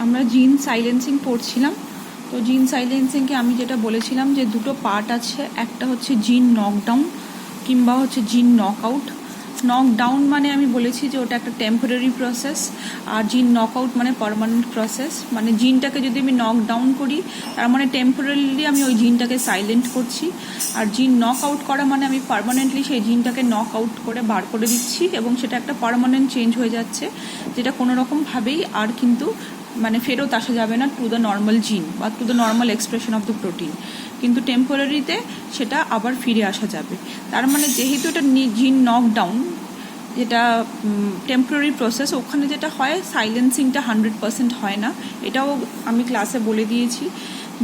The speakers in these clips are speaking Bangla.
আমরা জিন সাইলেন্সিং পড়ছিলাম। তো জিন সাইলেন্সিংকে আমি যেটা বলেছিলাম যে দুটো পার্ট আছে, একটা হচ্ছে জিন নকডাউন কিংবা হচ্ছে জিন নকআউট। নকডাউন মানে আমি বলেছি যে ওটা একটা টেম্পোরারি প্রসেস, আর জিন নকআউট মানে পার্মানেন্ট প্রসেস। মানে জিনটাকে যদি আমি নকডাউন করি তার মানে টেম্পোরারিলি আমি ওই জিনটাকে সাইলেন্ট করছি, আর জিন নকআউট করা মানে আমি পার্মানেন্টলি সেই জিনটাকে নকআউট করে বার করে দিচ্ছি এবং সেটা একটা পার্মানেন্ট চেঞ্জ হয়ে যাচ্ছে, যেটা কোনো রকমভাবেই আর কিন্তু মানে ফেরত আসা যাবে না টু দ্য নর্মাল জিন বা to the normal expression of the protein, কিন্তু টেম্পোরারিতে সেটা আবার ফিরে আসা যাবে। তার মানে যেহেতু এটা জিন নকডাউন, যেটা টেম্পোরারি প্রসেস, ওখানে যেটা হয় সাইলেন্সিংটা 100% হয় না। এটাও আমি ক্লাসে বলে দিয়েছি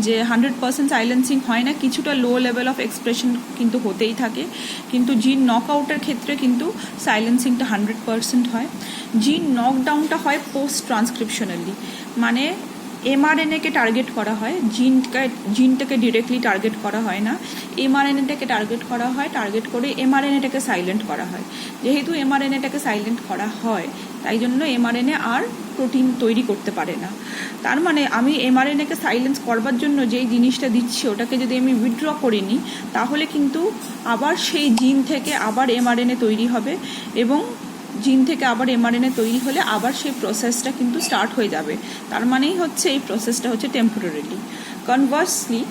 যে 100% সাইলেন্সিং হয় না, কিছুটা লো লেভেল অফ এক্সপ্রেশন কিন্তু হতেই থাকে। কিন্তু জিন নকআউটের ক্ষেত্রে কিন্তু সাইলেন্সিংটা 100% হয়। জিন নকডাউনটা হয় পোস্ট ট্রান্সক্রিপশনালি, মানে এমআরএনএকে টার্গেট করা হয়, জিনটাকে ডিরেক্টলি টার্গেট করা হয় না, এমআরএনএটাকে টার্গেট করা হয়, টার্গেট করে এমআরএনএটাকে সাইলেন্ট করা হয়। যেহেতু এমআরএনএটাকে সাইলেন্ট করা হয় তাই জন্য এমআরএনএ আর প্রোটিন তৈরি করতে পারে না। তার মানে আমি এমআরএনএকে সাইলেন্স করবার জন্য যেই জিনিসটা দিচ্ছি ওটাকে যদি আমি উইথড্র করে নিই তাহলে কিন্তু আবার সেই জিন থেকে আবার এমআরএনএ তৈরি হবে, এবং জিন থেকে আবার এমআরএনএ তৈরি হলে আবার সেই প্রসেসটা কিন্তু স্টার্ট হয়ে যাবে। তার মানেই হচ্ছে এই প্রসেসটা হচ্ছে টেম্পোরারি। কনভার্সলি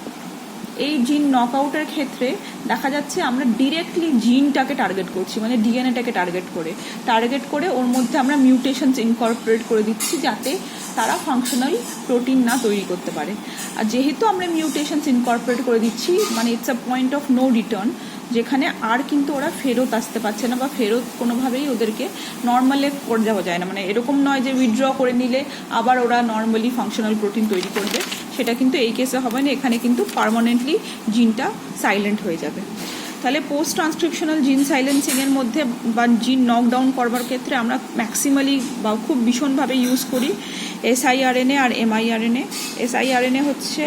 এই জিন নকআউটের ক্ষেত্রে দেখা যাচ্ছে আমরা ডিরেক্টলি জিনটাকে টার্গেট করছি, মানে ডিএনএটাকে টার্গেট করে ওর মধ্যে আমরা মিউটেশনস ইনকর্পোরেট করে দিচ্ছি যাতে তারা ফাংশনাল প্রোটিন না তৈরি করতে পারে। আর যেহেতু আমরা মিউটেশনস ইনকর্পোরেট করে দিচ্ছি মানে it's a point of no return, যেখানে আর কিন্তু ওরা ফেরত আসতে পারছে না বা ফেরত কোনোভাবেই ওদেরকে নর্মালে করে যাওয়া যায় না। মানে এরকম নয় যে উইথড্র করে নিলে আবার ওরা নর্মালি ফাংশনাল প্রোটিন তৈরি করবে, সেটা কিন্তু এই কেসে হবে না। এখানে কিন্তু পার্মানেন্টলি জিনটা সাইলেন্ট হয়ে যাবে। তাহলে পোস্ট ট্রান্সক্রিপশনাল জিন সাইলেন্সিংয়ের মধ্যে বা জিন নকডাউন করবার ক্ষেত্রে আমরা ম্যাক্সিমালি বা খুব ভীষণভাবে ইউজ করি এসআইআরএনএ আর এমআইআরএনএ। এসআইআরএনএ হচ্ছে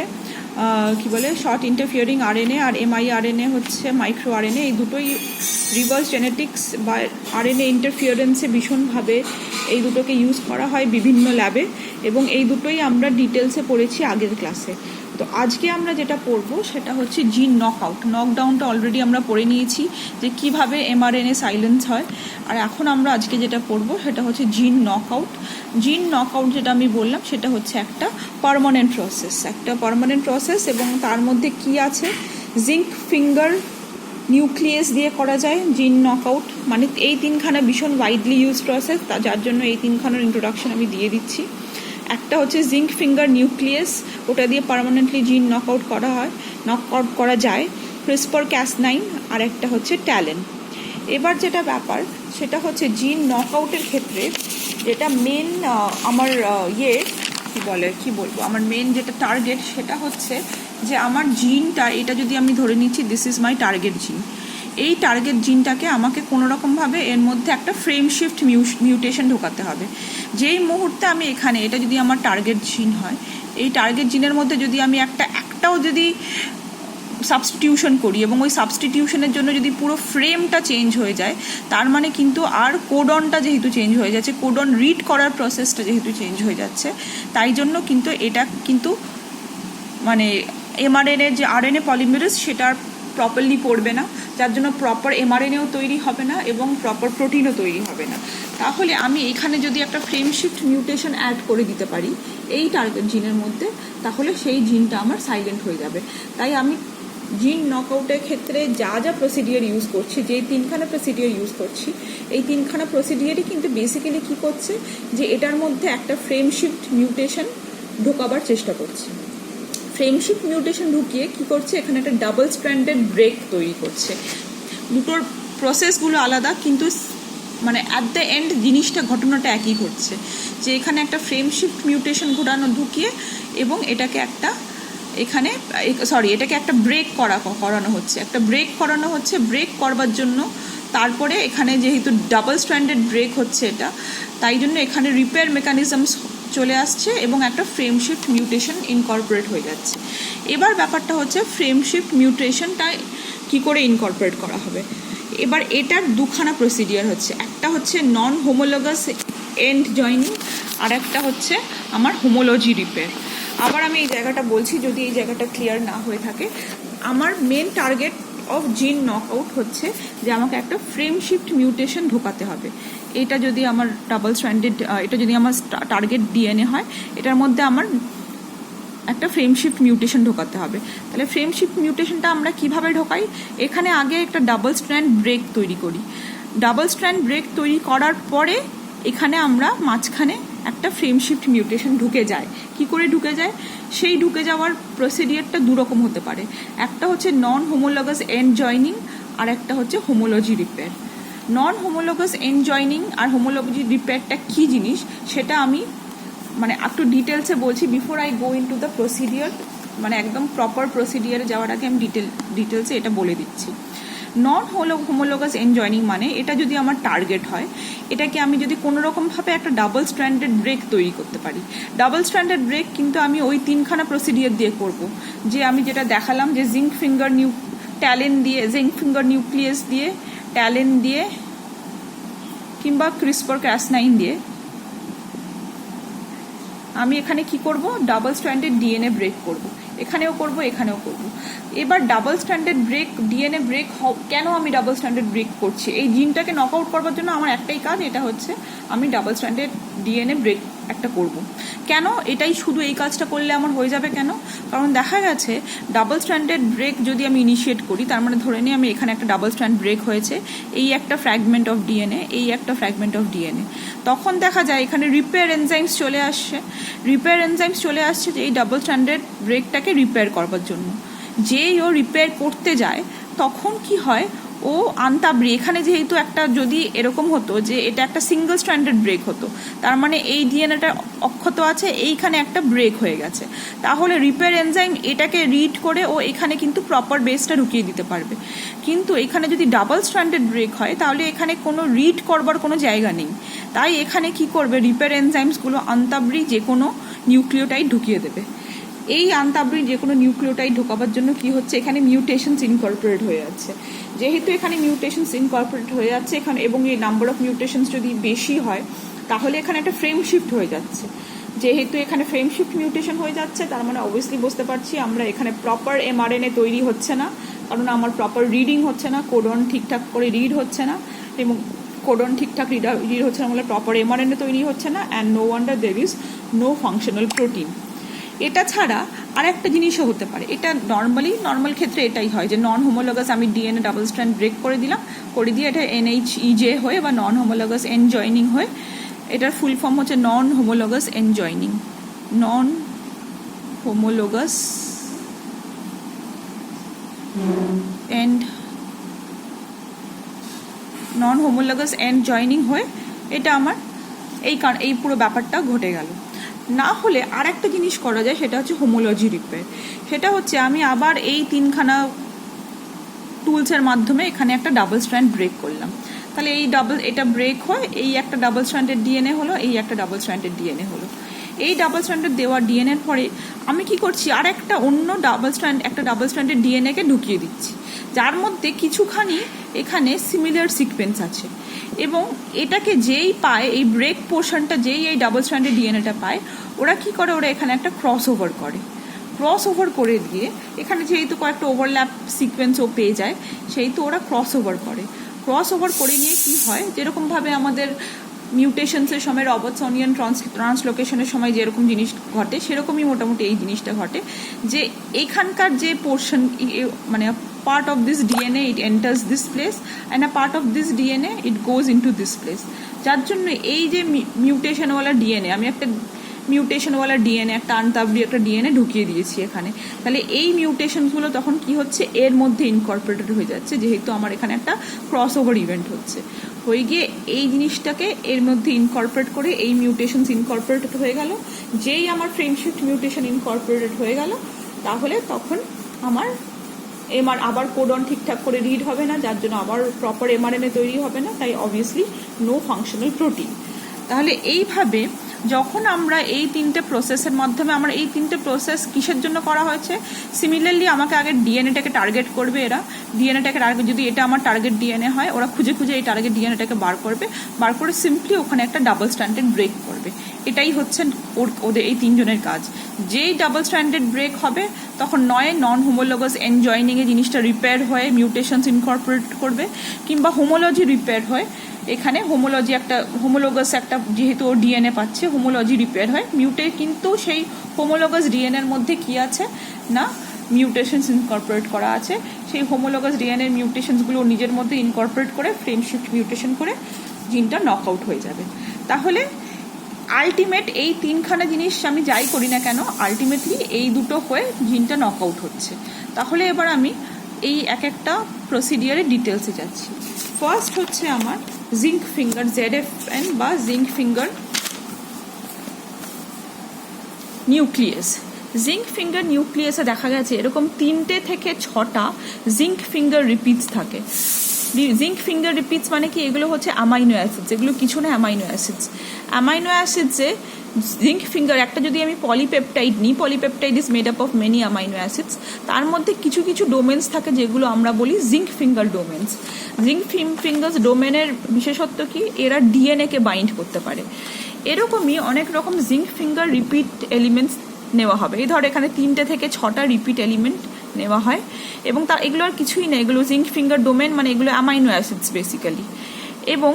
কি বলে শর্ট ইন্টারফিয়ারিং আরএনএ, আর এমআইআরএনএ হচ্ছে মাইক্রো আরএনএ। এই দুটোই রিভার্স জেনেটিক্স বা আরএনএ ইন্টারফিয়ারেন্সে ভীষণভাবে এই দুটোকে ইউজ করা হয় বিভিন্ন ল্যাবে, এবং এই দুটোই আমরা ডিটেলসে পড়েছি আগের ক্লাসে। তো আজকে আমরা যেটা পড়বো সেটা হচ্ছে জিন নকআউট। নকডাউনটা অলরেডি আমরা পড়ে নিয়েছি যে কিভাবে এমআরএনএ সাইলেন্স হয়, আর এখন আমরা আজকে যেটা পড়বো সেটা হচ্ছে জিন নকআউট। জিন নকআউট যেটা আমি বললাম সেটা হচ্ছে একটা পার্মানেন্ট প্রসেস, এবং তার মধ্যে কি আছে, জিঙ্ক ফিঙ্গার নিউক্লিয়াস দিয়ে করা যায় জিন নকআউট। মানে এই তিনখানা ভীষণ ওয়াইডলি ইউজ প্রসেস, যার জন্য এই তিনখানার ইন্ট্রোডাকশন আমি দিয়ে দিচ্ছি। একটা হচ্ছে জিঙ্ক ফিঙ্গার নিউক্লিয়াস, ওটা দিয়ে পার্মানেন্টলি জিন নকআউট করা যায়। CRISPR-Cas9, আর একটা হচ্ছে ট্যালেন। এবার যেটা ব্যাপার সেটা হচ্ছে জিন নকআউটের ক্ষেত্রে যেটা মেন আমার আমার মেন যেটা টার্গেট সেটা হচ্ছে যে আমার জিনটা, এটা যদি আমি ধরে নিচ্ছি দিস ইজ মাই টার্গেট জিন, এই টার্গেট জিনটাকে আমাকে কোনোরকমভাবে এর মধ্যে একটা ফ্রেম শিফট মিউটেশন ঢোকাতে হবে। যেই মুহূর্তে আমি এখানে, এটা যদি আমার টার্গেট জিন হয়, এই টার্গেট জিনের মধ্যে যদি আমি একটাও যদি সাবস্টিটিউশন করি এবং ওই সাবস্টিটিউশনের জন্য যদি পুরো ফ্রেমটা চেঞ্জ হয়ে যায়, তার মানে কিন্তু আর কোডনটা যেহেতু চেঞ্জ হয়ে যাচ্ছে, কোডন রিড করার প্রসেসটা যেহেতু চেঞ্জ হয়ে যাচ্ছে, তাই জন্য কিন্তু এটা কিন্তু মানে এমআরএনএ যে আরএনএ পলিমেরেজ সেটা প্রপারলি পড়বে না, যার জন্য প্রপার এমআরএনএও তৈরি হবে না এবং প্রপার প্রোটিনও তৈরি হবে না। তাহলে আমি এখানে যদি একটা ফ্রেম শিফট মিউটেশন অ্যাড করে দিতে পারি এই টার্গেট জিনের মধ্যে, তাহলে সেই জিনটা আমার সাইলেন্ট হয়ে যাবে। তাই আমি জিন নকআউটের ক্ষেত্রে যা যা প্রসিডিওর ইউজ করছি, যেই তিনখানা প্রসিডিওর ইউজ করছি, এই তিনখানা প্রসিডিওরই কিন্তু বেসিক্যালি কী করছে যে এটার মধ্যে একটা ফ্রেম শিফট মিউটেশন ঢোকাবার চেষ্টা করছে। ফ্রেম শিফট মিউটেশন ঢুকিয়ে কী করছে, এখানে একটা ডাবল স্ট্র্যান্ডেড ব্রেক তৈরি করছে। দুটোর প্রসেসগুলো আলাদা, কিন্তু মানে অ্যাট দ্য এন্ড ঘটনাটা একই ঘটছে, যে এখানে একটা ফ্রেম শিফট মিউটেশন ঢুকিয়ে এবং এটাকে একটা ব্রেক করানো হচ্ছে। ব্রেক করবার জন্য তারপরে এখানে যেহেতু ডাবল স্ট্র্যান্ডেড ব্রেক হচ্ছে এটা, তাই জন্য এখানে রিপেয়ার মেকানিজমস চলে আসছে এবং একটা ফ্রেম শিফট মিউটেশন ইনকর্পোরেট হয়ে যাচ্ছে। এবার ব্যাপারটা হচ্ছে ফ্রেম শিফট মিউটেশনটা কী করে ইনকর্পোরেট করা হবে। এবার এটার দুখানা প্রসিডিওর হচ্ছে, একটা হচ্ছে নন হোমোলোগাস এন্ড জয়নিং, আর একটা হচ্ছে আমার হোমোলজি রিপেয়ার। আবার আমি এই জায়গাটা বলছি যদি এই জায়গাটা ক্লিয়ার না হয়ে থাকে, আমার মেন টার্গেট অফ জিন নকআউট হচ্ছে যে আমাকে একটা ফ্রেম শিফট মিউটেশন ঢোকাতে হবে। এটা যদি আমার ডাবল স্ট্র্যান্ডেড, এটা যদি আমার টার্গেট ডিএনএ হয়, এটার মধ্যে আমার একটা ফ্রেম শিফট মিউটেশন ঢোকাতে হবে। তাহলে ফ্রেম শিফট মিউটেশনটা আমরা কিভাবে ঢোকাই, এখানে আগে একটা ডাবল স্ট্র্যান্ড ব্রেক তৈরি করি। ডাবল স্ট্র্যান্ড ব্রেক তৈরি করার পরে এখানে আমরা মাঝখানে একটা ফ্রেম শিফট মিউটেশন ঢুকে যায়। কি করে ঢুকে যায়, সেই ঢুকে যাওয়ার প্রসিডিয়ারটা দুরকম হতে পারে। একটা হচ্ছে নন হোমোলগাস এন্ড জয়নিং, আর একটা হচ্ছে homology repair. Non homologous end joining আর হোমোলজি রিপেয়ারটা কী জিনিস সেটা আমি মানে একটু ডিটেলসে বলছি before I go into the procedure, মানে একদম প্রপার প্রসিডিয়ারে যাওয়ার আগে আমি ডিটেলসে এটা বলে দিচ্ছি। নন হোমোলোগাস এন্ড জয়নিং মানে এটা যদি আমার টার্গেট হয়, এটাকে আমি যদি কোনো রকমভাবে একটা ডাবল স্ট্র্যান্ডেড ব্রেক তৈরি করতে পারি। ডাবল স্ট্র্যান্ডেড ব্রেক কিন্তু আমি ওই তিনখানা প্রসিডিয়ার দিয়ে করব, যে আমি যেটা দেখালাম যে জিঙ্ক ফিঙ্গার নিউক্লিয়াস দিয়ে, ট্যালেন দিয়ে কিংবা ক্রিসপার ক্যাস9 দিয়ে আমি এখানে কি করব, ডাবল স্ট্র্যান্ডেড ডিএনএ ব্রেক করব। এখানেও করব, এখানেও করব। এবার double stranded break DNA break কেন আমি ডাবল স্ট্র্যান্ডেড ব্রেক করছি, এই জিনটাকে নক আউট করবার জন্য আমার একটাই কাজ, এটা হচ্ছে আমি ডাবল স্ট্র্যান্ডেড ডিএনএ ব্রেক একটা করব। কেন এটাই শুধু এই কাজটা করলে আমার হয়ে যাবে কেন, কারণ দেখা গেছে ডাবল স্ট্র্যান্ডেড ব্রেক যদি আমি ইনিশিয়েট করি, তার মানে ধরে নিই আমি এখানে একটা ডাবল স্ট্র্যান্ড ব্রেক হয়েছে, এই একটা ফ্র্যাগমেন্ট অফ ডিএনএ, এই একটা ফ্র্যাগমেন্ট অফ ডিএনএ, তখন দেখা যায় এখানে রিপেয়ার এনজাইমস চলে আসছে। রিপেয়ার এনজাইমস চলে আসছে যে এই ডাবল স্ট্র্যান্ডেড ব্রেকটাকে রিপেয়ার করবার জন্য। যেই ও রিপেয়ার করতে যায় তখন কি হয়, ও আনতাবড়ি, এখানে যেহেতু একটা যদি এরকম হতো যে এটা একটা সিঙ্গল স্ট্র্যান্ডেড ব্রেক হতো, তার মানে এই ডিএনএটা অক্ষত আছে, এইখানে একটা ব্রেক হয়ে গেছে, তাহলে রিপেয়ার এনজাইম এটাকে রিড করে ও এখানে কিন্তু প্রপার বেসটা ঢুকিয়ে দিতে পারবে। কিন্তু এখানে যদি ডাবল স্ট্র্যান্ডেড ব্রেক হয় তাহলে এখানে কোনো রিড করবার কোনো জায়গা নেই, তাই এখানে কি করবে, রিপেয়ার এনজাইমসগুলো আনতাবড়ি যে কোনো নিউক্লিওটাইড ঢুকিয়ে দেবে। এই আনতাবড়ি যে কোনো নিউক্লিওটাইড ঢোকাবার জন্য কি হচ্ছে, এখানে মিউটেশনস ইনকর্পোরেট হয়ে যাচ্ছে। যেহেতু এখানে মিউটেশনস ইনকর্পোরেট হয়ে যাচ্ছে এখানে, এবং এই নাম্বার অফ মিউটেশনস যদি বেশি হয় তাহলে এখানে একটা ফ্রেম শিফট হয়ে যাচ্ছে। যেহেতু এখানে ফ্রেম শিফট মিউটেশন হয়ে যাচ্ছে, তার মানে অবভিয়াসলি বুঝতে পারছি আমরা এখানে প্রপার এমআরএনএ তৈরি হচ্ছে না, কারণ আমার প্রপার রিডিং হচ্ছে না, কোডন ঠিকঠাক করে রিড হচ্ছে না, এবং কোডন ঠিকঠাক রিড হচ্ছে না বলে প্রপার এমআরএনএ তৈরি হচ্ছে না, and no wonder there is no functional protein. এটা ছাড়া আর একটা জিনিসও হতে পারে, এটা নর্মাল ক্ষেত্রে এটাই হয় যে নন হোমোলগাস আমি ডিএনএ ডাবল স্ট্র্যান্ড ব্রেক করে দিয়ে এটা এনএইচইজে হয়ে বা নন হোমোলগাস এন জয়নিং হয়ে, এটার ফুল ফর্ম হচ্ছে non homologous end joining. Non homologous end joining হয়ে এটা আমার এই পুরো ব্যাপারটা ঘটে গেল। না হলে আর একটা জিনিস করা যায়, সেটা হচ্ছে হোমোলজি রিপেয়ার। সেটা হচ্ছে আমি আবার এই তিনখানা টুলসের মাধ্যমে এখানে একটা ডাবল স্ট্র্যান্ড ব্রেক করলাম, তাহলে এটা ব্রেক হয়, এই একটা ডাবল স্ট্র্যান্ডেড ডিএনএ হলো, এই একটা ডাবল স্ট্র্যান্ডেড ডিএনএ হলো। এই ডাবল স্ট্র্যান্ডেড দেওয়া ডিএনএর পরে আমি কি করছি, আর একটা অন্য ডাবল স্ট্র্যান্ডেড ডিএনএকে ঢুকিয়ে দিচ্ছি, যার মধ্যে কিছুখানি এখানে সিমিলার সিকোয়েন্স আছে, এবং এটাকে যেই পায়, এই ব্রেক পোর্শনটা যেই এই ডাবল স্ট্র্যান্ডেড ডিএনএটা পায়, ওরা কি করে, ওরা এখানে একটা ক্রস ওভার করে দিয়ে, এখানে যেহেতু কয়েকটা ওভারল্যাপ সিকোয়েন্সও পেয়ে যায়, সেহেতু ওরা ক্রস ওভার করে নিয়ে কি হয়, যেরকমভাবে আমাদের মিউটেশনসের সময় রবার্টসনিয়ান ট্রান্সলোকেশনের সময় যেরকম জিনিস ঘটে, সেরকমই মোটামুটি এই জিনিসটা ঘটে, যে এইখানকার যে পোর্শন, মানে part of this DNA it enters this place and a part of this DNA it goes into this place, যার জন্য এই যে মিউটেশনওয়ালা ডিএনএ, আমি একটা মিউটেশনওয়ালা ডিএনএ, একটা আনতাবড়ি একটা ডিএনএ ঢুকিয়ে দিয়েছি এখানে, তাহলে এই মিউটেশনসগুলো তখন কি হচ্ছে, এর মধ্যে ইনকর্পোরেটেড হয়ে যাচ্ছে, যেহেতু আমার এখানে একটা ক্রস ওভার ইভেন্ট হয়ে গিয়ে এই জিনিসটাকে এর মধ্যে ইনকর্পোরেট করে এই মিউটেশনস ইনকর্পোরেটেড হয়ে গেল। যেই আমার ফ্রেম শিফট মিউটেশন ইনকর্পোরেটেড হয়ে গেল, তাহলে তখন আমার আবার কোডন ঠিকঠাক করে রিড হবে না, যার জন্য আবার প্রপার এমআরএনএ তৈরি হবে না, তাই অবভিয়াসলি নো ফাংশনাল প্রোটিন। তাহলে এইভাবে যখন আমরা এই তিনটে প্রসেসের মাধ্যমে আমরা এই তিনটে প্রসেস কিসের জন্য করা হয়েছে, সিমিলারলি আমাকে আগে ডিএনএটাকে টার্গেট করবে, এরা ডিএনএটাকে টার্গেট, যদি এটা আমার টার্গেট ডিএনএ হয় ওরা খুঁজে খুঁজে এই টার্গেট ডিএনএটাকে বার করবে, বার করে সিম্পলি ওখানে একটা ডাবল স্ট্র্যান্ডেড ব্রেক করবে। এটাই হচ্ছে ওদের এই তিনজনের কাজ। যেই ডাবল স্ট্র্যান্ডেড ব্রেক হবে তখন নয় নন হোমোলোগাস এনজয়নিংয়ে জিনিসটা রিপেয়ার হয়ে মিউটেশনস ইনকর্পোরেট করবে, কিংবা হোমোলজি রিপেয়ার হয়, এখানে হোমোলোগাস একটা যেহেতু ও ডিএনএ পাচ্ছে হোমোলজি রিপেয়ার হয় মিউটে, কিন্তু সেই হোমোলোগাস ডিএনএর মধ্যে কি আছে না মিউটেশনস ইনকর্পোরেট করা আছে, সেই হোমোলোগাস ডিএনএর মিউটেশনসগুলো নিজের মধ্যে ইনকর্পোরেট করে ফ্রেম শিফট মিউটেশন করে জিনটা নক আউট হয়ে যাবে। তাহলে আলটিমেট এই তিনখানা জিনিস আমি যাই করি না কেন আলটিমেটলি এই দুটো হয়ে জিনটা নক আউট হচ্ছে। তাহলে এবার আমি এই এক একটা প্রসিডিয়ারের ডিটেলসে যাচ্ছি। ফার্স্ট হচ্ছে আমার জিঙ্ক ফিঙ্গার ZFN বা zinc finger nucleus. Zinc finger নিউক্লিয়াসে দেখা গেছে এরকম 3টে থেকে 6টা জিঙ্ক ফিঙ্গার রিপিটস থাকে। জিঙ্ক ফিঙ্গার রিপিটস মানে কি, এগুলো হচ্ছে অ্যামাইনো অ্যাসিডস, এগুলো কিছু না অ্যামাইনো অ্যাসিডস। অ্যামাইনো অ্যাসিডসে জিঙ্ক ফিঙ্গার একটা যদি আমি পলিপেপটাইড নিই, polypeptide is made up of many amino acids, তার মধ্যে কিছু কিছু ডোমেন্স থাকে যেগুলো আমরা বলি zinc finger domains. Zinc fingers ডোমেনের বিশেষত্ব কি, এরা ডিএনএকে বাইন্ড করতে পারে। এরকমই অনেক রকম জিঙ্ক ফিঙ্গার রিপিট এলিমেন্টস নেওয়া হবে। এই ধর এখানে 3টে থেকে 6টা রিপিট এলিমেন্ট নেওয়া হয় এবং তার এগুলো আর কিছুই না, এগুলো জিঙ্ক ফিঙ্গার ডোমেন মানে এগুলো অ্যামাইনো অ্যাসিডস বেসিক্যালি। এবং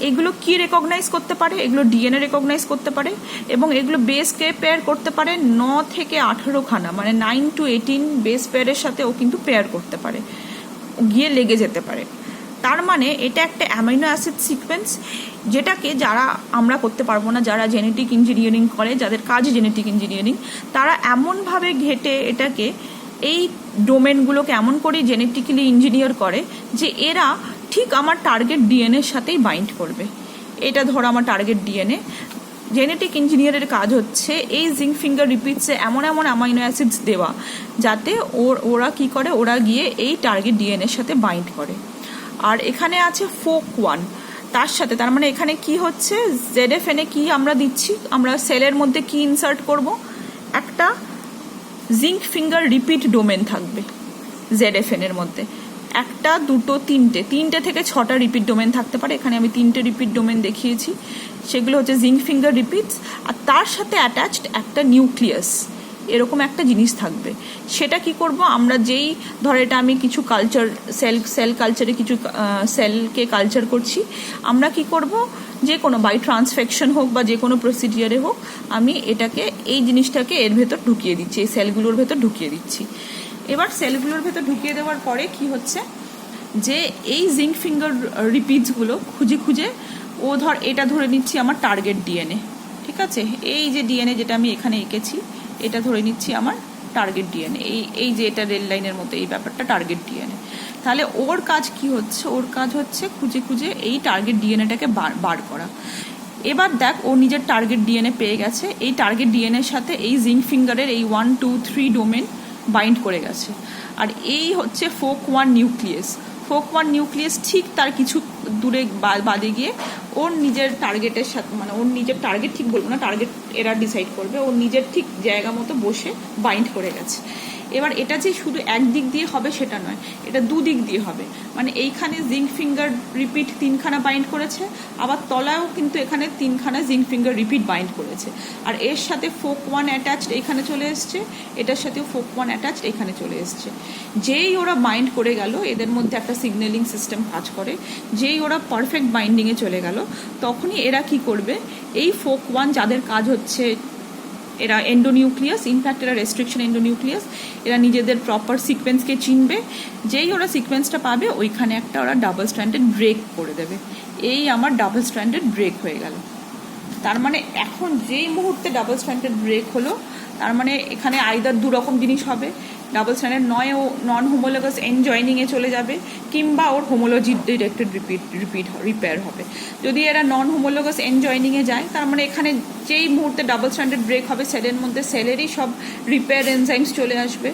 এগুলো কি রেকগনাইজ করতে পারে, এগুলো ডিএনএ রেকগনাইজ করতে পারে এবং এগুলো বেসকে পেয়ার করতে পারে 9 থেকে 18খানা, মানে 9 to 18 বেস পেয়ারের সাথে ও কিন্তু পেয়ার করতে পারে, গিয়ে লেগে যেতে পারে। তার মানে এটা একটা অ্যামাইনো অ্যাসিড সিকোয়েন্স, যেটাকে যারা আমরা করতে পারবো না, যারা জেনেটিক ইঞ্জিনিয়ারিং করে, যাদের কাজ জেনেটিক ইঞ্জিনিয়ারিং, তারা এমনভাবে ঘেটে এটাকে এই ডোমেনগুলোকে এমন করে জেনেটিক্যালি ইঞ্জিনিয়ার করে যে এরা ঠিক আমার টার্গেট ডিএনএর সাথেই বাইন্ড করবে। এটা ধরো আমার টার্গেট ডিএনএ, জেনেটিক ইঞ্জিনিয়ারের কাজ হচ্ছে এই জিঙ্ক ফিঙ্গার রিপিটসে এমন এমন অ্যামাইনো অ্যাসিডস দেওয়া যাতে ওরা কি করে, ওরা গিয়ে এই টার্গেট ডিএনএর সাথে বাইন্ড করে। আর এখানে আছে FOC1 তার সাথে, তার মানে এখানে কি হচ্ছে, ZFN এ কি আমরা দিচ্ছি, আমরা সেলের মধ্যে কি ইনসার্ট করব, একটা জিঙ্ক ফিঙ্গার রিপিট ডোমেন থাকবে ZFN এর মধ্যে, একটা দুটো তিনটে থেকে 6টা রিপিট ডোমেন থাকতে পারে। এখানে আমি 3টে রিপিট ডোমেন দেখিয়েছি, সেগুলো হচ্ছে জিঙ্ক ফিঙ্গার রিপিটস, আর তার সাথে অ্যাটাচড একটা নিউক্লিয়াস, এরকম একটা জিনিস থাকবে। সেটা কি করব, আমরা যেই ধর এটা আমি কিছু কালচার সেল কালচারে কিছু সেলকে কালচার করছি, আমরা কি করব, যে কোনো বাই ট্রান্সফেকশন হোক বা যে কোনো প্রসিডিয়ারে হোক, আমি এটাকে এই জিনিসটাকে এর ভেতর ঢুকিয়ে দিচ্ছি, এই সেলগুলোর ভেতর ঢুকিয়ে দিচ্ছি। এবার সেলগুলোর ভেতর ঢুকিয়ে দেওয়ার পরে কি হচ্ছে, যে এই জিঙ্ক ফিঙ্গার রিপিটসগুলো খুঁজে খুঁজে ও ধর এটা ধরে নিচ্ছি আমার টার্গেট ডিএনএ, ঠিক আছে, এই যে ডিএনএ যেটা আমি এখানে এঁকেছি এটা ধরে নিচ্ছি আমার টার্গেট ডিএনএ, এই যে এটা রেল লাইনের মতো এই ব্যাপারটা টার্গেট ডিএনএ। তাহলে ওর কাজ কি হচ্ছে, ওর কাজ হচ্ছে খুঁজে খুঁজে এই টার্গেট ডিএনএটাকে বার করা। এবার দেখ ও নিজের টার্গেট ডিএনএ পেয়ে গেছে, এই টার্গেট ডিএনএর সাথে এই জিঙ্ক ফিঙ্গারের এই 1, 2, 3 ডোমেন বাইন্ড করে গেছে। আর এই হচ্ছে FOC1 নিউক্লিয়াস। FOC1 নিউক্লিয়াস ঠিক তার কিছু দূরে বাদে গিয়ে ওর নিজের টার্গেটের সাথে, মানে ওর নিজের টার্গেট ঠিক বলবো না, টার্গেট এরা ডিসাইড করবে, ওর নিজের ঠিক জায়গা মতো বসে বাইন্ড করে গেছে। এবার এটা যে শুধু একদিক দিয়ে হবে সেটা নয়, এটা দুদিক দিয়ে হবে, মানে এইখানে জিঙ্ক ফিঙ্গার রিপিট 3খানা বাইন্ড করেছে, আবার তলায়ও কিন্তু এখানে 3খানা জিঙ্ক ফিঙ্গার রিপিট বাইন্ড করেছে, আর এর সাথে FOC1 অ্যাটাচড এখানে চলে এসছে, এটার সাথেও FOC1 অ্যাটাচড এখানে চলে এসছে। যেই ওরা বাইন্ড করে গেল, এদের মধ্যে একটা সিগন্যালিং সিস্টেম কাজ করে, যেই ওরা পারফেক্ট বাইন্ডিংয়ে চলে গেল, তখনই এরা কি করবে, এই FOC1 যাদের কাজ হচ্ছে, এরা এন্ডোনিউক্লিয়াস, ইনফ্যাক্ট এরা রেস্ট্রিকশন এন্ডোনিউক্লিয়াস, এরা নিজেদের প্রপার সিকোয়েন্সকে চিনবে, যেই ওরা সিকোয়েন্সটা পাবে ওইখানে একটা ওরা ডাবল স্ট্র্যান্ডেড ব্রেক করে দেবে। এই আমার ডাবল স্ট্র্যান্ডেড ব্রেক হয়ে গেল। তার মানে এখন যেই মুহূর্তে ডাবল স্ট্র্যান্ডেড ব্রেক হলো, তার মানে এখানে আইদার 2 রকম জিনিস হবে, ডাবল স্ট্র্যান্ডেড নয় ও নন হোমোলোগাস এন্ড জয়েনিংয়ে চলে যাবে, কিংবা ওর হোমোলজি ডিরেক্টেড রিপেয়ার হবে। যদি এরা নন হোমোলোগাস এন্ড জয়েনিংয়ে যায়, তার মানে এখানে যেই মুহূর্তে ডাবল স্ট্র্যান্ডেড ব্রেক হবে সেলের মধ্যে, সেলেরই সব রিপেয়ার এনজাইমস চলে আসবে।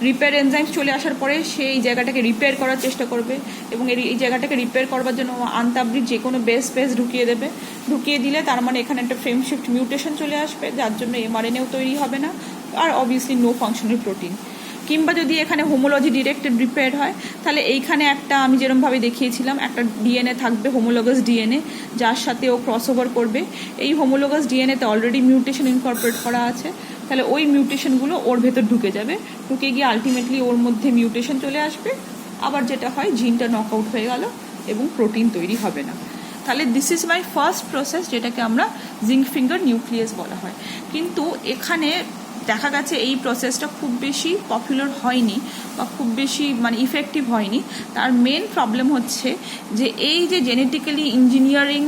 রিপেয়ার এনজাইমস চলে আসার পরে সেই জায়গাটাকে রিপেয়ার করার চেষ্টা করবে, এবং এই জায়গাটাকে রিপেয়ার করবার জন্য আনতাবরিক যে কোনো বেস ঢুকিয়ে দেবে। ঢুকিয়ে দিলে তার মানে এখানে একটা ফ্রেম শিফট মিউটেশন চলে আসবে, যার জন্য এমআরএনএও তৈরি হবে না, আর অবভিয়াসলি নো ফাংশনাল প্রোটিন। কিংবা যদি এখানে হোমোলজি ডিরেক্টেড রিপেয়ার হয়, তাহলে এইখানে একটা আমি যেরকমভাবে দেখিয়েছিলাম একটা ডিএনএ থাকবে, হোমোলোগাস ডিএনএ, যার সাথে ও ক্রস ওভার করবে। এই হোমোলোগাস ডিএনএতে অলরেডি মিউটেশন ইনকর্পোরেট করা আছে, তাহলে ওই মিউটেশনগুলো ওর ভেতর ঢুকে যাবে, ঢুকে গিয়ে আলটিমেটলি ওর মধ্যে মিউটেশন চলে আসবে। আবার যেটা হয়, জিনটা নক আউট হয়ে গেল এবং প্রোটিন তৈরি হবে না। তাহলে this is my first process, যেটাকে আমরা জিঙ্ক ফিঙ্গার নিউক্লিয়াস বলা হয়। কিন্তু এখানে দেখা গেছে এই প্রসেসটা খুব বেশি পপুলার হয়নি বা খুব বেশি মানে ইফেক্টিভ হয়নি। তার মেন প্রবলেম হচ্ছে যে এই যে জেনেটিক্যালি ইঞ্জিনিয়ারিং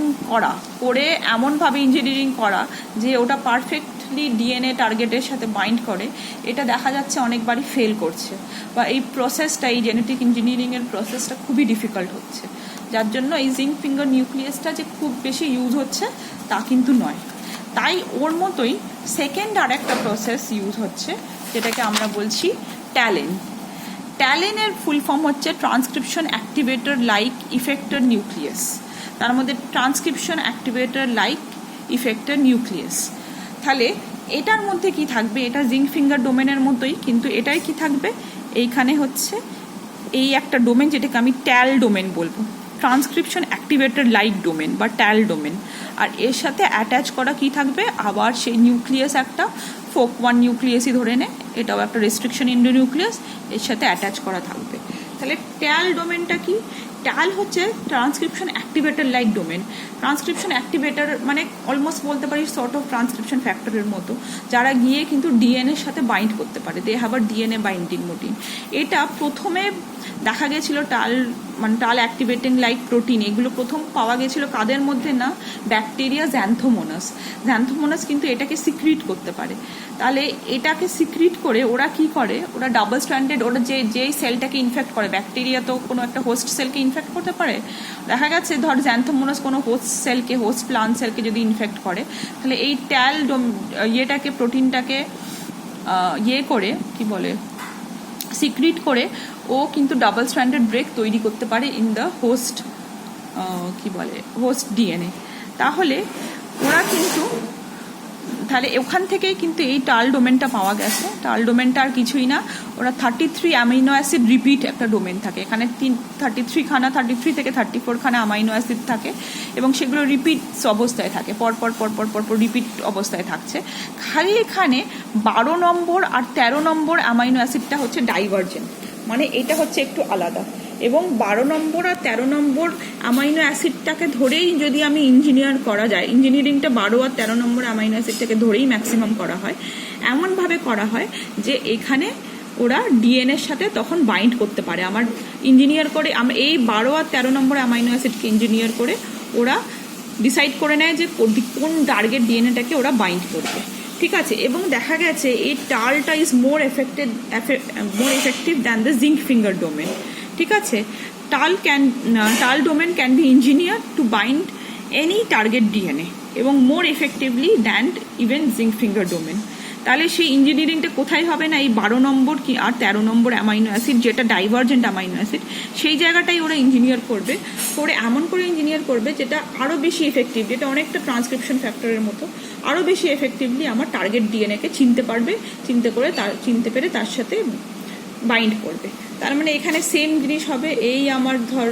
করে এমনভাবে ইঞ্জিনিয়ারিং করা যে ওটা পারফেক্টলি ডিএনএ টার্গেটের সাথে বাইন্ড করে, এটা দেখা যাচ্ছে অনেকবারই ফেল করছে, বা এই প্রসেসটা, এই জেনেটিক ইঞ্জিনিয়ারিংয়ের প্রসেসটা খুবই ডিফিকাল্ট হচ্ছে, যার জন্য এই জিঙ্ক ফিঙ্গার নিউক্লিয়াসটা যে খুব বেশি ইউজ হচ্ছে তা কিন্তু নয়। তাই ওর মতোই সেকেন্ড আর একটা প্রসেস ইউজ হচ্ছে, যেটাকে আমরা বলছি ট্যালেন। ট্যালেনের ফুল ফর্ম হচ্ছে transcription activator like effector nucleus. তার মধ্যে transcription activator like effector nucleus. তাহলে এটার মধ্যে কি থাকবে? এটা জিঙ্ক ফিঙ্গার ডোমেনের মতোই, কিন্তু এটাই কি থাকবে, এইখানে হচ্ছে এই একটা ডোমেন যেটাকে আমি ট্যাল ডোমেন বলবো, ট্রান্সক্রিপশন অ্যাক্টিভেটর লাইক ডোমেন বা ট্যাল ডোমেন। আর এর সাথে অ্যাটাচ করা কি থাকবে, আবার সেই নিউক্লিয়াস একটা FOC1 নিউক্লিয়াসই ধরে নে, এটাও একটা রেস্ট্রিকশন ইন্ডো নিউক্লিয়াস, এর সাথে অ্যাটাচ করা থাকবে। তাহলে ট্যাল ডোমেনটা কি? ট্যাল হচ্ছে transcription activator like domain. Transcription activator মানে অলমোস্ট বলতে পারি সর্ট অফ ট্রান্সক্রিপশন ফ্যাক্টরের মতো, যারা গিয়ে কিন্তু ডিএনএর সাথে বাইন্ড করতে পারে, they have a DNA binding motif. এটা প্রথমে দেখা গেছিল টাল অ্যাক্টিভেটিং লাইক প্রোটিন, এগুলো প্রথম পাওয়া গেছিল কাদের মধ্যে না, ব্যাকটেরিয়া জ্যান্থোমোনাস কিন্তু এটাকে সিক্রিট করতে পারে। তাহলে এটাকে সিক্রিট করে ওরা কি করে, ওরা ডাবল স্ট্র্যান্ডেড, ওরা যেই সেলটাকে ইনফেক্ট করে, ব্যাকটেরিয়া তো কোনো একটা হোস্ট সেলকে ইনফেক্ট করতে পারে, দেখা গেছে ধর জ্যান্থোমোনাস কোনো হোস্ট প্লান্ট সেলকে যদি ইনফেক্ট করে, তাহলে এই প্রোটিনটাকে করে কি বলে সিক্রিট করে ও কিন্তু ডাবল স্ট্র্যান্ডেড ব্রেক তৈরি করতে পারে ইন দ্য হোস্ট ডিএনএ। তাহলে ওরা কিন্তু তাহলে ওখান থেকেই কিন্তু এই টাল ডোমেনটা পাওয়া গেছে। টাল ডোমেনটা আর কিছুই না, ওরা 33 অ্যামাইনো অ্যাসিড রিপিট একটা ডোমেন থাকে, এখানে 33 থেকে 34 খানা অ্যামাইনো অ্যাসিড থাকে, এবং সেগুলো রিপিট অবস্থায় থাকে, পরপর রিপিট অবস্থায় থাকছে। খালি এখানে 12 নম্বর আর 13 নম্বর অ্যামাইনো অ্যাসিডটা হচ্ছে ডাইভার্জেন্ট, মানে এটা হচ্ছে একটু আলাদা। এবং 12 নম্বর আর 13 নম্বর অ্যামাইনো অ্যাসিডটাকে ধরেই যদি আমি ইঞ্জিনিয়ার করা যায়, ইঞ্জিনিয়ারিংটা 12 আর 13 নম্বর অ্যামাইনো অ্যাসিডটাকে ধরেই ম্যাক্সিমাম করা হয়, এমনভাবে করা হয় যে এখানে ওরা ডিএনএর সাথে তখন বাইন্ড করতে পারে। আমার ইঞ্জিনিয়ার করে এই 12 আর 13 নম্বর অ্যামাইনো অ্যাসিডকে ইঞ্জিনিয়ার করে ওরা ডিসাইড করে নেয় যে কোন টার্গেট ডিএনএটাকে ওরা বাইন্ড করবে, ঠিক আছে। এবং দেখা গেছে এই টালটা is more effective than the zinc finger domain, ঠিক আছে। TAL domain can be engineer to bind any target DNA এবং more effectively than even zinc finger domain. তাহলে সেই ইঞ্জিনিয়ারিংটা কোথায় হবে না, এই 12 নম্বর কি আর 13 নম্বর অ্যামাইনো অ্যাসিড যেটা ডাইভার্জেন্ট অ্যামাইনো অ্যাসিড, সেই জায়গাটাই ওরা ইঞ্জিনিয়ার করবে, এমন করে ইঞ্জিনিয়ার করবে যেটা আরও বেশি এফেক্টিভ, যেটা অনেকটা ট্রান্সক্রিপশন ফ্যাক্টরের মতো আরও বেশি এফেক্টিভলি আমার টার্গেট ডিএনএকে চিনতে পেরে তার সাথে বাইন্ড করবে। তার মানে এখানে সেম জিনিস হবে, এই আমার ধর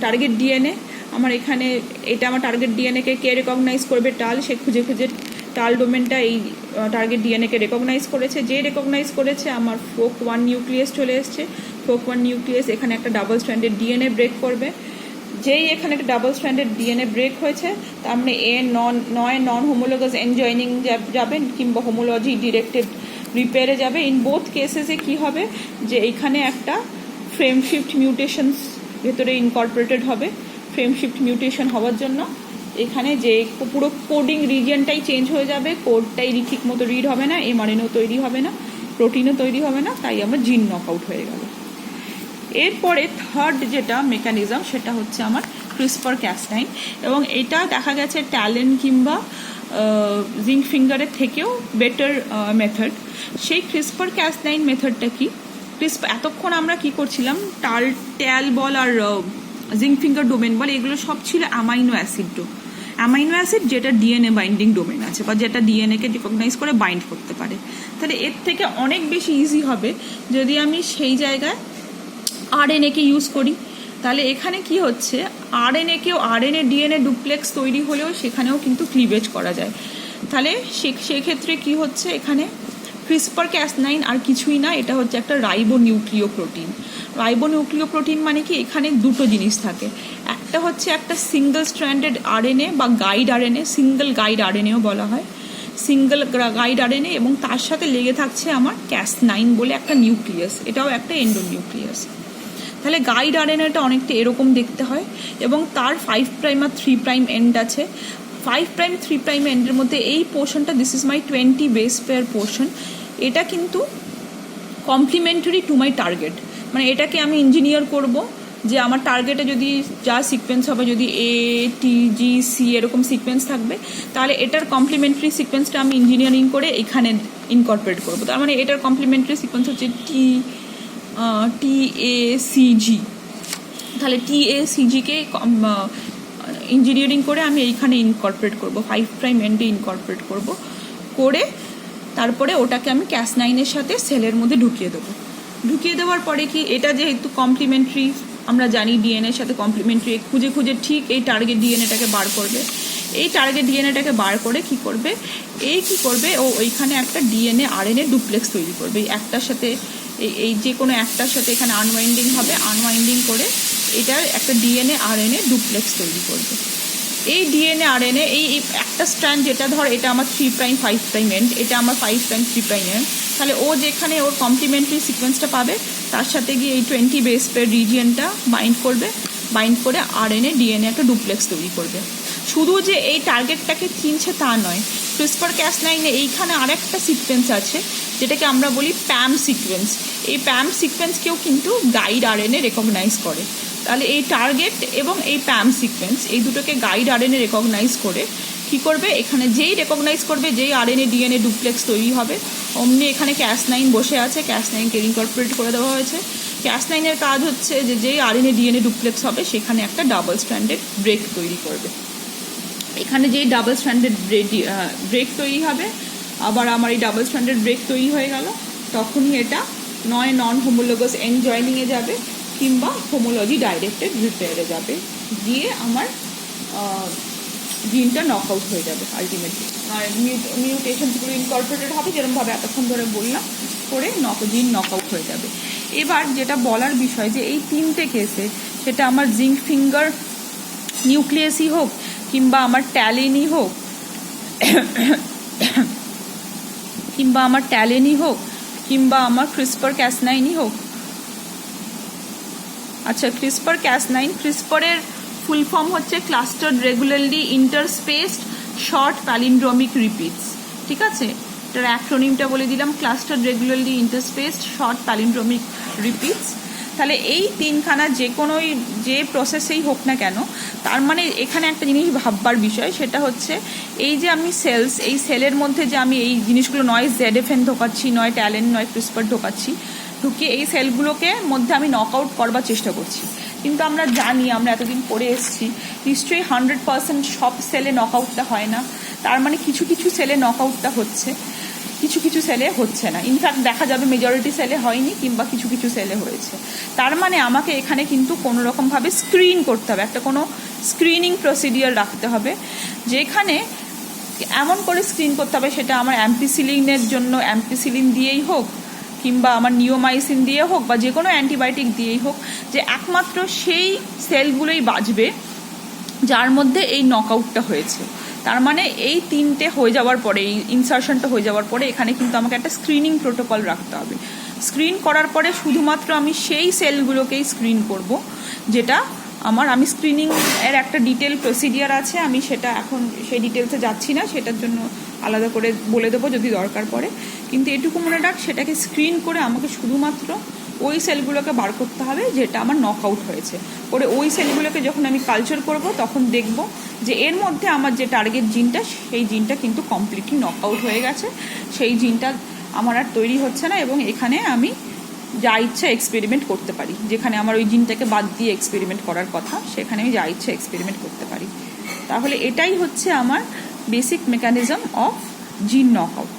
টার্গেট ডিএনএ, আমার এখানে এটা আমার টার্গেট ডিএনএকে কে রেকগনাইজ করবে, টাল, সে খুঁজে টাল ডোমেনটা এই টার্গেট ডিএনএকে রেকগনাইজ করেছে, যে রেকগনাইজ করেছে আমার FOC1 নিউক্লিয়াস চলে এসছে। FOC1 নিউক্লিয়াস এখানে একটা ডাবল স্ট্র্যান্ডেড ডিএনএ ব্রেক করবে, যেই এখানে একটা ডাবল স্ট্র্যান্ডেড ডিএনএ ব্রেক হয়েছে, তার মানে নন হোমোলোগাস এন্ড জয়েনিং যাবে, কিংবা হোমোলজি ডিরেক্টেড রিপেয়ারে যাবে। ইন বোথ কেসেসে কি হবে যে এইখানে একটা ফ্রেম শিফট মিউটেশনস ভেতরে ইনকর্পোরেটেড হবে। ফ্রেম শিফট মিউটেশন হওয়ার জন্য এখানে যে পুরো কোডিং রিজিয়নটাই চেঞ্জ হয়ে যাবে, কোডটাই ঠিক মতো রিড হবে না, এমআরএনএও তৈরি হবে না, প্রোটিনও তৈরি হবে না, তাই আমার জিন নকআউট হয়ে গেল। এরপরে থার্ড যেটা মেকানিজম সেটা হচ্ছে আমার ক্রিসপার ক্যাস9, এবং এটা দেখা গেছে ট্যালেন কিংবা জিঙ্ক ফিঙ্গারের থেকেও বেটার মেথড। সেই ক্রিসপার ক্যাস9 মেথডটা কি? এতক্ষণ আমরা কি করছিলাম, ট্যাল বল আর জিঙ্ক ফিঙ্গার ডোমেন বল এগুলো সব ছিল অ্যামাইনো অ্যাসিড যেটা ডিএনএ বাইন্ডিং ডোমেন আছে, বা যেটা ডিএনএকে রিকগনাইজ করে বাইন্ড করতে পারে। তাহলে এর থেকে অনেক বেশি ইজি হবে যদি আমি সেই জায়গায় আরএনএকে ইউজ করি। তাহলে এখানে কি হচ্ছে, আরএনএ ডিএনএ ডুপ্লেক্স তৈরি হলেও সেখানেও কিন্তু ক্লিভেজ করা যায়। তাহলে সেক্ষেত্রে কি হচ্ছে, এখানে ক্রিসপার ক্যাস9 আর কিছুই না, এটা হচ্ছে একটা রাইবোনিউক্লিওপ্রোটিন। মানে কি, এখানে দুটো জিনিস থাকে, একটা হচ্ছে একটা সিঙ্গেল স্ট্র্যান্ডেড আরএনএ বা গাইড আরএনএ, সিঙ্গেল গাইড আরএনএও বলা হয়, সিঙ্গেল গাইড আরএনএ, এবং তার সাথে লেগে থাকছে আমার ক্যাস9 বলে একটা নিউক্লিয়াস, এটাও একটা এন্ডোনিউক্লিয়াস। তাহলে গাইড আরএনএটা অনেকটা এরকম দেখতে হয়, এবং তার 5' আর 3' এন্ড আছে। 5' 3' এন্ডের মধ্যে এই পোর্শনটা, this is my 20 base pair portion, এটা কিন্তু কমপ্লিমেন্টারি টু মাই টার্গেট। মানে এটাকে আমি ইঞ্জিনিয়ার করব যে আমার টার্গেটে যদি যা সিকোয়েন্স হবে, যদি ATGC এরকম সিকোয়েন্স থাকবে, তাহলে এটার কমপ্লিমেন্টারি সিকোয়েন্সটা আমি ইঞ্জিনিয়ারিং করে এখানে ইনকর্পোরেট করবো। তার মানে এটার কমপ্লিমেন্টারি সিকোয়েন্স হচ্ছে TACG। তাহলে TACGকে ইঞ্জিনিয়ারিং করে আমি এইখানে ইনকর্পোরেট করব, 5' এন্ডে ইনকর্পোরেট করে তারপরে ওটাকে আমি ক্যাস9-এর সাথে সেলের মধ্যে ঢুকিয়ে দেওয়ার পরে কি, এটা যেহেতু কমপ্লিমেন্টারি, আমরা জানি ডিএনএর সাথে কমপ্লিমেন্টারি, খুঁজে ঠিক এই টার্গেট ডিএনএটাকে বার করবে। এই টার্গেট ডিএনএটাকে বার করে কি করবে, ও ওইখানে একটা ডিএনএ আরএনএ ডুপ্লেক্স তৈরি করবে। একটার সাথে এই যে কোনো একটার সাথে এখানে আনওয়াইন্ডিং হবে, আনওয়াইন্ডিং করে এটার একটা ডিএনএ আরএনএ ডুপ্লেক্স তৈরি করবে। এই ডিএনএ আরএনএ এই একটা স্ট্র্যান্ড, যেটা ধর এটা আমার 3' 5' এন্ড, এটা আমার 5' 3' এন্ড, তাহলে ও যেখানে ওর কমপ্লিমেন্টারি সিকোয়েন্সটা পাবে তার সাথে গিয়ে এই 20 বেস পেয়ার রিজিয়নটা বাইন্ড করে আরএনএ ডিএনএ একটা ডুপ্লেক্স তৈরি করবে। শুধু যে এই টার্গেটটাকে চিনছে তা নয়, ক্রিসপার ক্যাস9-এ এইখানে আরেকটা সিকোয়েন্স আছে যেটাকে আমরা বলি প্যাম সিকোয়েন্স। এই প্যাম সিকোয়েন্সকেও কিন্তু গাইড আরএনএ রেকগনাইজ করে। তাহলে এই টার্গেট এবং এই প্যাম সিকোয়েন্স, এই দুটোকে গাইড আরএনএ রেকগনাইজ করে কি করবে, এখানে যেই রেকগনাইজ করবে, যেই আরএনএ ডিএনএ ডুপ্লেক্স তৈরি হবে, অমনি এখানে ক্যাস9 বসে আছে, ক্যাস9কে ইনকর্পোরেট করে দেওয়া হয়েছে। ক্যাস9-এর কাজ হচ্ছে যে যেই আরএনএ ডিএনএ ডুপ্লেক্স হবে সেখানে একটা ডাবল স্ট্র্যান্ডেড ব্রেক তৈরি করবে। এখানে যেই ডাবল স্ট্র্যান্ডেড ব্রেক তৈরি হবে, আবার আমার এই ডাবল স্ট্র্যান্ডেড ব্রেক তৈরি হয়ে গেল, তখনই এটা নয় নন হোমোলোগাস এন্ড জয়েনিংয়ে যাবে, কিংবা হোমোলজি ডাইরেক্টেড রিপেয়ারে যাবে, গিয়ে আমার জিনটা নকআউট হয়ে যাবে আলটিমেটলি। আর মিউটেশনসগুলো ইনকর্পোরেটেড হবে, যেরকমভাবে এতক্ষণ ধরে বললাম, করে জিন নকআউট হয়ে যাবে। এবার যেটা বলার বিষয় যে এই 3টে কেসে, সেটা আমার জিঙ্ক ফিঙ্গার নিউক্লিয়াসই হোক, কিংবা আমার ট্যালেনই হোক, কিংবা আমার ক্রিসপার ক্যাস9ই হোক। আচ্ছা, ক্রিসপার ক্যাস9, ক্রিসপারের ফুল ফর্ম হচ্ছে ক্লাস্টার্ড রেগুলারলি ইন্টারস্পেসড শর্ট প্যালিন্ড্রোমিক রিপিটস। ঠিক আছে, এটার অ্যাক্রোনিমটা বলে দিলাম, ক্লাস্টার্ড রেগুলারলি ইন্টারস্পেসড শর্ট প্যালিন্ড্রোমিক রিপিটস। তাহলে এই তিনখানা যে প্রসেসেই হোক না কেন, তার মানে এখানে একটা জিনিস ভাববার বিষয়, সেটা হচ্ছে এই যে আমি এই সেলের মধ্যে যে আমি এই জিনিসগুলো নয় ZFN ঢোকাচ্ছি, নয় ট্যালেন, নয় ক্রিসপার ঢুকিয়ে এই সেলগুলোকে মধ্যে আমি নকআউট করবার চেষ্টা করছি। কিন্তু আমরা জানি, আমরা এতদিন পড়ে এসেছি, নিশ্চয়ই 100% সব সেলে নকআউটটা হয় না। তার মানে কিছু সেলে নকআউটটা হচ্ছে, কিছু সেলে হচ্ছে না। ইনফ্যাক্ট দেখা যাবে মেজরিটি সেলে হয়নি, কিংবা কিছু সেলে হয়েছে। তার মানে আমাকে এখানে কিন্তু কোনো রকমভাবে স্ক্রিন করতে হবে, একটা কোনো স্ক্রিনিং প্রসিডিওর রাখতে হবে, যেখানে এমন করে স্ক্রিন করতে হবে, সেটা আমার অ্যাম্পিসিলিনের জন্য অ্যাম্পিসিলিন দিয়েই হোক, কিংবা আমার নিওমাইসিন দিয়ে হোক, বা যে কোনো অ্যান্টিবায়োটিক দিয়েই হোক, যে একমাত্র সেই সেলগুলোই বাঁচবে যার মধ্যে এই নকআউটটা হয়েছে। তার মানে এই 3টে হয়ে যাওয়ার পরে, এই ইনসারশনটা হয়ে যাওয়ার পরে, এখানে কিন্তু আমাকে একটা স্ক্রিনিং প্রোটোকল রাখতে হবে। স্ক্রিন করার পরে শুধুমাত্র আমি সেই সেলগুলোকেই স্ক্রিন করব, যেটা আমি স্ক্রিনিং এর একটা ডিটেল প্রসিডিওর আছে, আমি সেটা এখন সেই ডিটেলসে যাচ্ছি না, সেটার জন্য আলাদা করে বলে দেবো যদি দরকার পড়ে, কিন্তু এটুকু মনে রাখ সেটাকে স্ক্রিন করে আমাকে শুধুমাত্র ওই সেলগুলোকে বার করতে হবে যেটা আমার নক আউট হয়েছে। করে ওই সেলগুলোকে যখন আমি কালচার করব তখন দেখব যে এর মধ্যে আমার যে টার্গেট জিনটা সেই জিনটা কিন্তু কমপ্লিটলি নক আউট হয়ে গেছে, সেই জিনটা আমার আর তৈরি হচ্ছে না, এবং এখানে আমি যা ইচ্ছা এক্সপেরিমেন্ট করতে পারি। যেখানে আমার ওই জিনটাকে বাদ দিয়ে এক্সপেরিমেন্ট করার কথা সেখানে আমি যা ইচ্ছা এক্সপেরিমেন্ট করতে পারি। তাহলে এটাই হচ্ছে আমার বেসিক মেকানিজম অফ জিন নক আউট।